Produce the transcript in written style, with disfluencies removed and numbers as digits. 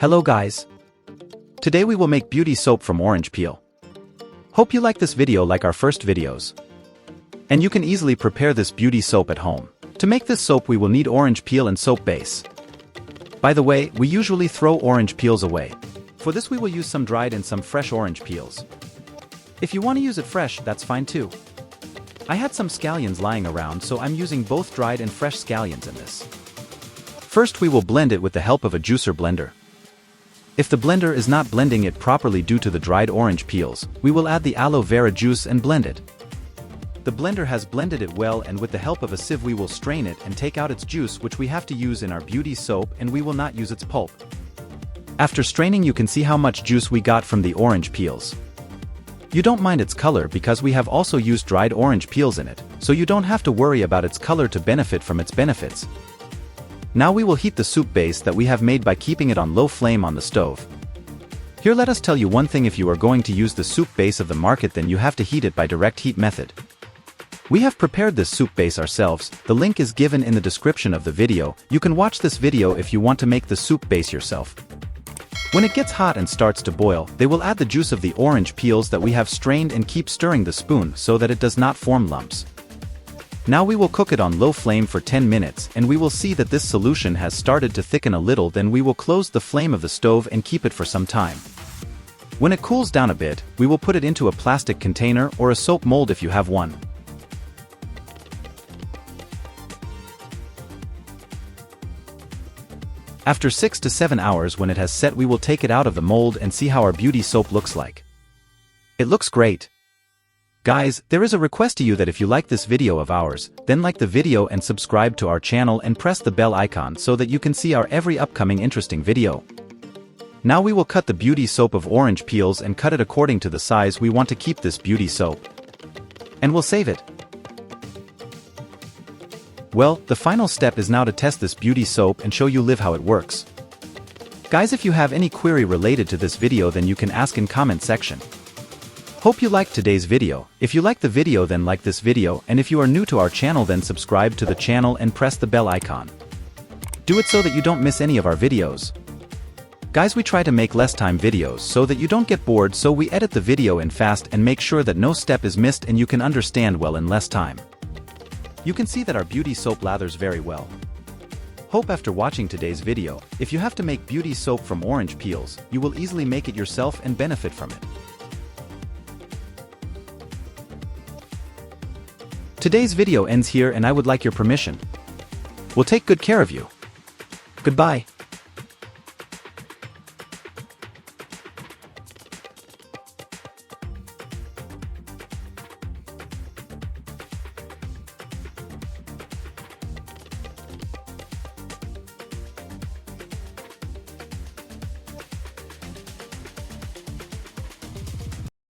Hello guys. Today we will make beauty soap from orange peel. Hope you like this video like our first videos. And you can easily prepare this beauty soap at home. To make this soap we will need orange peel and soap base. By the way, we usually throw orange peels away. For this we will use some dried and some fresh orange peels. If you want to use it fresh, that's fine too. I had some scallions lying around, so I'm using both dried and fresh scallions in this. First we will blend it with the help of a juicer blender. If the blender is not blending it properly due to the dried orange peels, we will add the aloe vera juice and blend it. The blender has blended it well, and with the help of a sieve we will strain it and take out its juice, which we have to use in our beauty soap, and we will not use its pulp. After straining you can see how much juice we got from the orange peels. You don't mind its color because we have also used dried orange peels in it, so you don't have to worry about its color to benefit from its benefits. Now we will heat the soup base that we have made by keeping it on low flame on the stove. Here let us tell you one thing: if you are going to use the soup base of the market, then you have to heat it by direct heat method. We have prepared this soup base ourselves. The link is given in the description of the video. You can watch this video if you want to make the soup base yourself. When it gets hot and starts to boil, they will add the juice of the orange peels that we have strained and keep stirring the spoon so that it does not form lumps. Now we will cook it on low flame for 10 minutes, and we will see that this solution has started to thicken a little. Then we will close the flame of the stove and keep it for some time. When it cools down a bit, we will put it into a plastic container or a soap mold if you have one. After 6 to 7 hours, when it has set, we will take it out of the mold and see how our beauty soap looks like. It looks great. Guys, there is a request to you that if you like this video of ours, then like the video and subscribe to our channel and press the bell icon so that you can see our every upcoming interesting video. Now we will cut the beauty soap of orange peels and cut it according to the size we want to keep this beauty soap. And we'll save it. Well, the final step is now to test this beauty soap and show you live how it works. Guys, if you have any query related to this video, then you can ask in comment section. Hope you liked today's video. If you liked the video, then like this video, and if you are new to our channel, then subscribe to the channel and press the bell icon. Do it so that you don't miss any of our videos. Guys, we try to make less time videos so that you don't get bored, so we edit the video in fast and make sure that no step is missed and you can understand well in less time. You can see that our beauty soap lathers very well. Hope after watching today's video, if you have to make beauty soap from orange peels, you will easily make it yourself and benefit from it. Today's video ends here, and I would like your permission. We'll take good care of you. Goodbye.